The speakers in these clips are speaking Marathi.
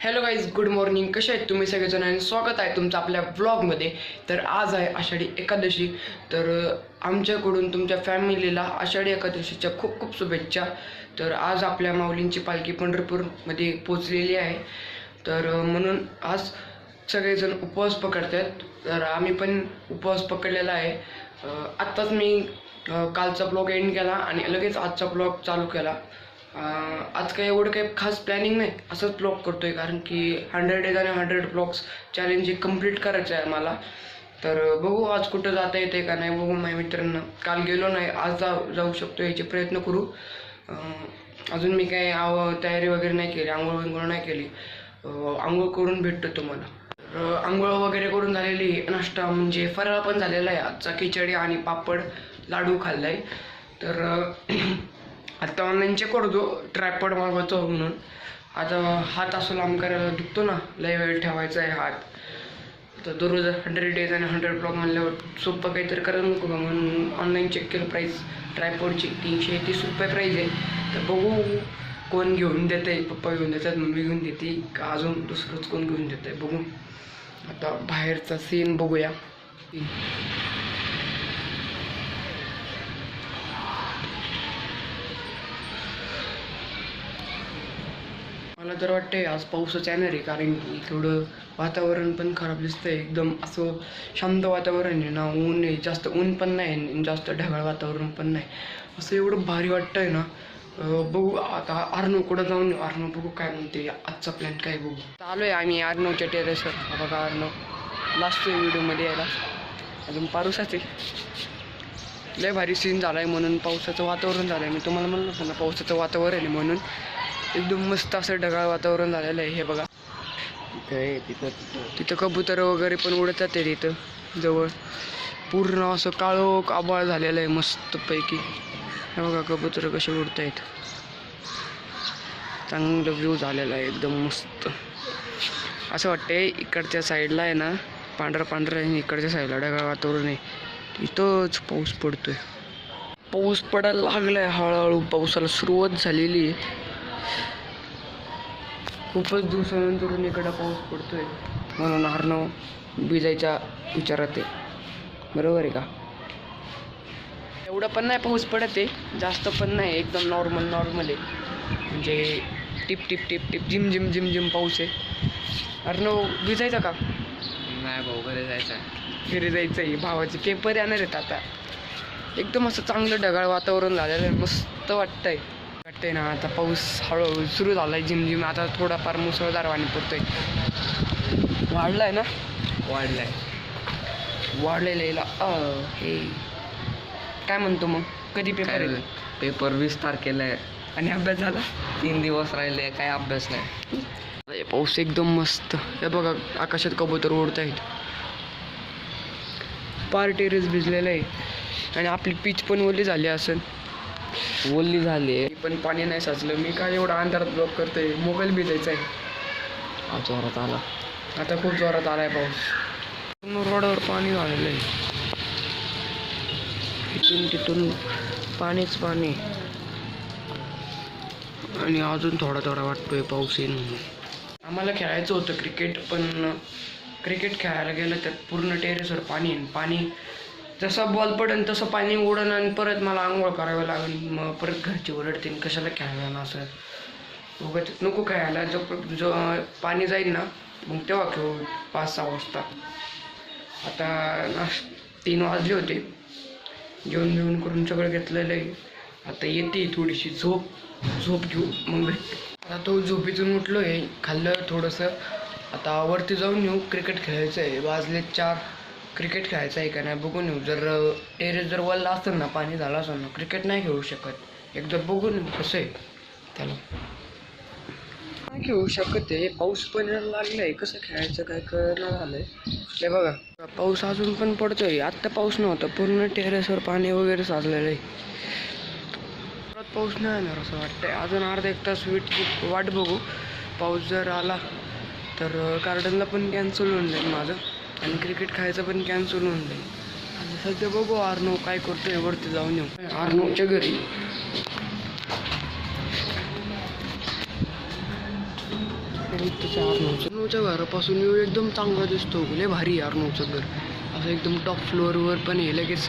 Hello guys, good morning. कसे आहेत तुम्ही सगळेजण आणि स्वागत आहे तुमचं आपल्या व्लॉगमध्ये. तर आज आहे आषाढी एकादशी. तर आमच्याकडून तुमच्या फॅमिलीला आषाढी एकादशीच्या खूप खूप शुभेच्छा. तर आज आपल्या माऊलींची पालखी पंढरपूरमध्ये पोचलेली आहे. तर म्हणून आज सगळेजण उपवास पकडतात. तर आम्ही पण उपवास पकडलेला आहे. आत्ताच मी कालचा ब्लॉग एंड केला आणि लगेच आजचा ब्लॉग चालू केला. आज काही एवढं काही खास प्लॅनिंग नाही, असंच ब्लॉग करतोय कारण की 100 डेज आणि 100 ब्लॉग्स चॅलेंज कंप्लीट करायचं आहे मला. तर बघू आज कुठं जाता येते का नाही, बघू. माझ्या मित्रांना काल गेलो नाही, आज जाऊ शकतो याचे प्रयत्न करू. अजून मी काही तयारी वगैरे नाही केली, आंघोळ नाही केली. आंघोळ करून भेटतो तुम्हाला. आंघोळ वगैरे करून झालेली, नाश्ता म्हणजे फराळ पण झालेला आहे. आजचा खिचडी आणि पापड लाडू खाल्ला आहे. तर आता ऑनलाईन चेक करतो ट्रायपॉड मागवतो म्हणून. आता हात असं लांब करायला दुखतो ना, लय वेळ ठेवायचा आहे हात. तर दररोज 100 डेज आणि 100 ब्लॉग म्हणल्यावर सोपं काहीतरी करायला नको का, म्हणून ऑनलाईन चेक केलं प्राईस. ट्रायपॉडची 330 रुपये प्राईज आहे. तर बघू कोण घेऊन देतं आहे. पप्पा घेऊन देतात, मम्मी घेऊन देते का अजून दुसरंच कोण घेऊन देतं आहे, बघू. आता बाहेरचा सीन बघूया. मला तर वाटतंय आज पाऊसच येणार आहे, कारण की थोडं वातावरण पण खराब दिसतंय. एकदम असं शांत वातावरण आहे ना, ऊन आहे, जास्त ऊन पण नाही आणि जास्त ढगाळ वातावरण पण नाही. असं एवढं भारी वाटतंय ना. बघू आता अर्णवकडं जाऊन अर्णव बघू काय म्हणते, आजचा प्लॅन काय बघू. चालू आहे आम्ही अर्णवच्या टेरेसवर. हा बघा अर्णव लास्ट व्हिडिओमध्ये यायला अजून पावसाचे लय भारी सीन झाला आहे, म्हणून पावसाचं वातावरण झालं आहे. मी तुम्हाला म्हणलं होतं ना पावसाचं वातावरण आहे म्हणून. एकदम मस्त असं ढगाळ वातावरण झालेलं आहे. हे बघा काय तिथं कबूतर वगैरे पण उडतात आहे. तिथं जवळ पूर्ण असं काळोख आभाळ झालेलं आहे मस्तपैकी. हे बघा कबूतर कसे उडत आहेत. चांगलं व्ह्यू झालेला आहे एकदम मस्त. असं वाटतंय इकडच्या साईडला आहे ना पांढरं पांढरं आहे, इकडच्या साईडला ढगाळ वातावरण आहे. इथंच पाऊस पडतोय. पाऊस पडायला लागलाय हळूहळू, पावसाला सुरुवात झालेली आहे. खूपच दिवसानंतर इकडं पाऊस पडतोय, म्हणून अर्णव भिजायच्या विचारात आहे. बरोबर आहे का? एवढं पण नाही पाऊस पडत आहे, जास्त पण नाही, एकदम नॉर्मल आहे. म्हणजे टिप टिप टिप टिप झिम झिम झिम झिम पाऊस आहे. अर्णव भिजायचा का? नाही भाऊ, घरी जायचं आहे. घरी जायचं आहे, भावाचे पेपर येणार आहेत आता. एकदम असं चांगलं ढगाळ वातावरण झालेलं आहे, मस्त वाटतंय ना. आता पाऊस हळूहळू सुरू झाला आहे, झिमझिम. आता थोडाफार मुसळधार पाणी पडतोय. वाढलाय ना? वाढलेला हे काय म्हणतो मग, कधी पेपर आहे? पेपर 20 तारखेला आहे आणि अभ्यास झाला? 3 दिवस राहिले, काय अभ्यास नाही. पाऊस एकदम मस्त. हे बघा आकाशात कबूतर उडत आहेत. पार टेरेस भिजलेलं आहे आणि आपली पीच पण ओली झाली असेल. ओली झाली पण पाणी नाही साचलं. मी काय एवढा अंधारात ब्लॉक करतोय, मोबाईल भिजायचा आहे. जोरात आला. आता खूप जोरात आलाय पाऊस. रोडावर पाणी झालेलं आहे, इथून तिथून पाणीच पाणी. आणि अजून थोडा वाटतोय पाऊस येईल म्हणून. आम्हाला खेळायचं होतं क्रिकेट, पण क्रिकेट खेळायला गेलं तर पूर्ण टेरेसवर पाणी आहे. पाणी जसा बॉल पडेल तसं पाणी उडन आणि परत मला आंघोळ करावं लागेल. मग परत घरची ओरडतील कशाला खेळायला ना, असं उगाच नको खेळायला. जो पाणी जाईल ना मग तेव्हा खेळू 5-6 वाजता. आता 3 वाजले होते. जेवण करून सगळं घेतलेलं आहे. आता येते थोडीशी झोप घेऊ, मग भेटतो. आता तो झोपेतून उठलो आहे, खाल्लं थोडंसं. आता वरती जाऊन येऊ, क्रिकेट खेळायचं आहे. वाजले 4. क्रिकेट खेळायचं आहे का नाही बघून येऊ. जर टेरेस जर वल्ला असेल ना, पाणी झालं असेल ना, क्रिकेट नाही खेळू शकत. एकदा बघून येऊ कसं आहे त्याला. नाही खेळू शकत आहे, पाऊस पण लागला आहे. कसं खेळायचं काय कळलं झालं आहे. हे बघा पाऊस अजून पण पडतोय. आत्ता पाऊस नव्हता, पूर्ण टेरेसवर पाणी वगैरे साचलेलं आहे. परत पाऊस नाही येणार असं वाटतंय. अजून अर्धा 1 तास वाट बघू. पाऊस जर आला तर गार्डनला पण कॅन्सल होऊन जाईल माझं, आणि क्रिकेट खेळायचं पण कॅन्सल होऊन जाईल. आणि सध्या बघू अर्णव काय करतोय, वरती जाऊन येऊ अर्णवच्या घरी. इथंच आहे अर्णवच्या घरापासून व्ह्यू एकदम चांगला दिसतो. लय भारी आहे अर्णवचं घर. असं एकदम टॉप फ्लोअरवर पण आहे. लगेच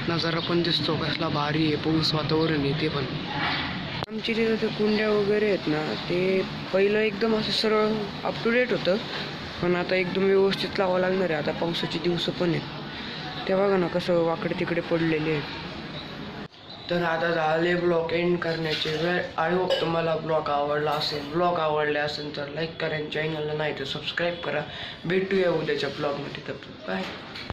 नजारा पण दिसतो कसला भारी आहे. पाऊस वातावरण आहे ते पण. आमची तिथं ते कुंड्या वगैरे आहेत ना, ते पहिलं एकदम असं सरळ अप टू डेट होतं, पण आता एकदम व्यवस्थित लावावं लागणार आहे. आता पावसाचे दिवस पण आहेत. ते बघा ना कसं वाकडे तिकडे पडलेले आहेत. तर आता झाले ब्लॉग एंड करण्याचे वेळ. आय होप तुम्हाला ब्लॉग आवडला असेल. ब्लॉग आवडले असेल तर लाईक करा, चॅनलला नाही तर सबस्क्राईब करा. भेटूया उद्याच्या ब्लॉगमध्ये. तर बाय.